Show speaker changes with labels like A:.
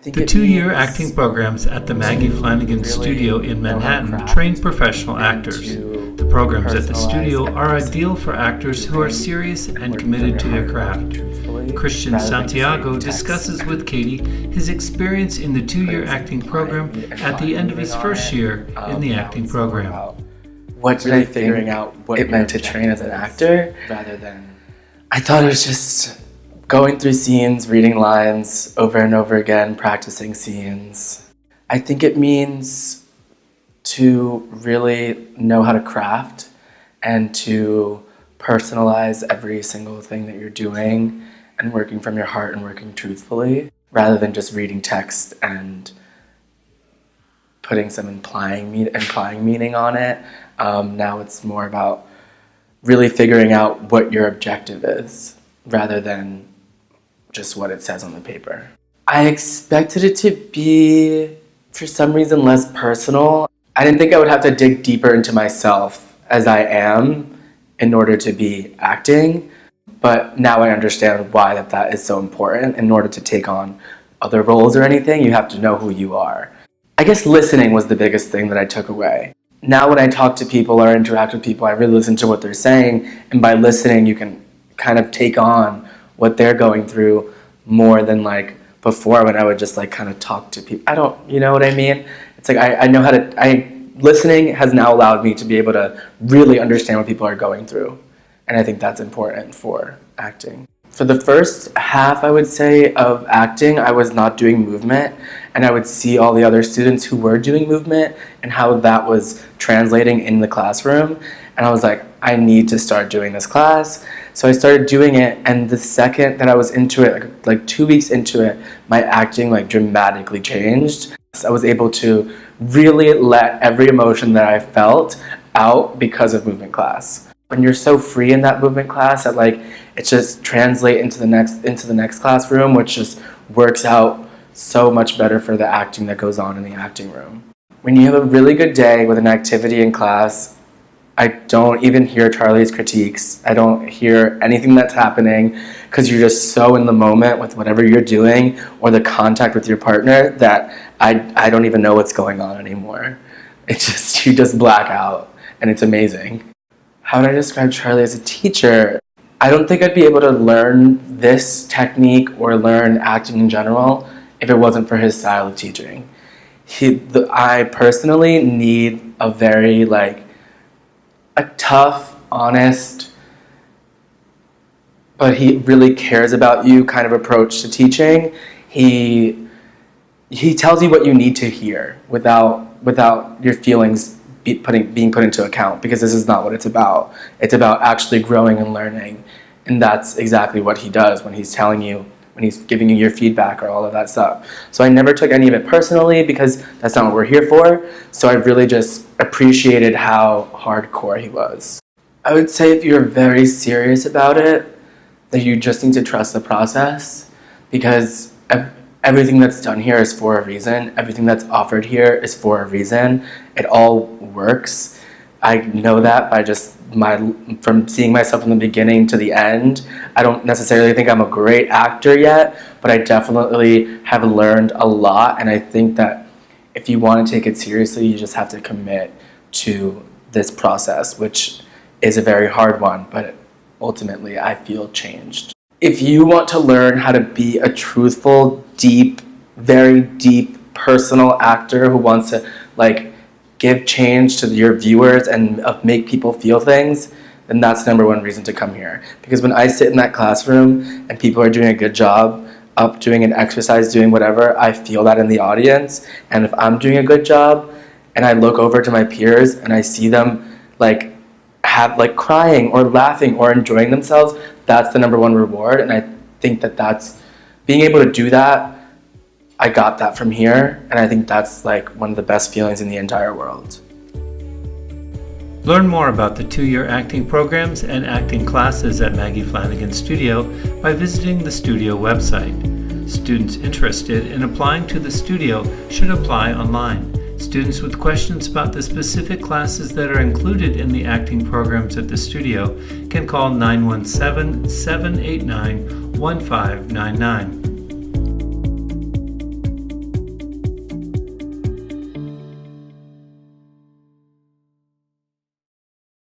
A: The two-year acting programs at the Maggie Flanigan Studio in Manhattan train professional actors. The programs at the studio are ideal for actors who are serious and committed to their craft. Cristian Santiago discusses with Katie his experience in the two-year acting program at the end of his first year in the acting program.
B: What did I think it meant to train as an actor? I thought it was just going through scenes, reading lines over and over again, practicing scenes. I think it means to really know how to craft and to personalize every single thing that you're doing and working from your heart and working truthfully, rather than just reading text and putting some implying meaning on it. Now it's more about really figuring out what your objective is, rather than just what it says on the paper. I expected it to be, for some reason, less personal. I didn't think I would have to dig deeper into myself as I am in order to be acting, but now I understand why that is so important. In order to take on other roles or anything, you have to know who you are. I guess listening was the biggest thing that I took away. Now when I talk to people or interact with people, I really listen to what they're saying, and by listening you can kind of take on what they're going through more than like before, when I would just like kind of talk to people. You know what I mean? It's like I know how to, listening has now allowed me to be able to really understand what people are going through. And I think that's important for acting. For the first half, I would say, of acting, I was not doing movement, and I would see all the other students who were doing movement and how that was translating in the classroom. And I was like, I need to start doing this class. So I started doing it, and the second that I was into it, like 2 weeks into it, my acting like dramatically changed. I was able to really let every emotion that I felt out because of movement class. When you're so free in that movement class that like it just translates into the next classroom, which just works out so much better for the acting that goes on in the acting room. When you have a really good day with an activity in class, I don't even hear Charlie's critiques. I don't hear anything that's happening, because you're just so in the moment with whatever you're doing or the contact with your partner that I don't even know what's going on anymore. You just black out, and it's amazing. How would I describe Charlie as a teacher? I don't think I'd be able to learn this technique or learn acting in general if it wasn't for his style of teaching. I personally need a very a tough, honest, but he really cares about you kind of approach to teaching. He tells you what you need to hear without your feelings being put into account, because this is not what it's about. It's about actually growing and learning, and that's exactly what he does when he's telling you, when he's giving you your feedback or all of that stuff. So I never took any of it personally, because that's not what we're here for. So I really just appreciated how hardcore he was. I would say if you're very serious about it, that you just need to trust the process, because everything that's done here is for a reason. Everything that's offered here is for a reason. It all works. I know that by just from seeing myself from the beginning to the end. I don't necessarily think I'm a great actor yet, but I definitely have learned a lot, and I think that if you want to take it seriously, you just have to commit to this process, which is a very hard one, but ultimately I feel changed. If you want to learn how to be a truthful, deep, very deep, personal actor who wants to give change to your viewers and make people feel things, then that's the number one reason to come here. Because when I sit in that classroom and people are doing a good job, up doing an exercise, doing whatever, I feel that in the audience. And if I'm doing a good job and I look over to my peers and I see them crying or laughing or enjoying themselves, that's the number one reward. And I think that's being able to do that. I got that from here, and I think that's one of the best feelings in the entire world.
A: Learn more about the two-year acting programs and acting classes at Maggie Flanigan Studio by visiting the studio website. Students interested in applying to the studio should apply online. Students with questions about the specific classes that are included in the acting programs at the studio can call 917-789-1599.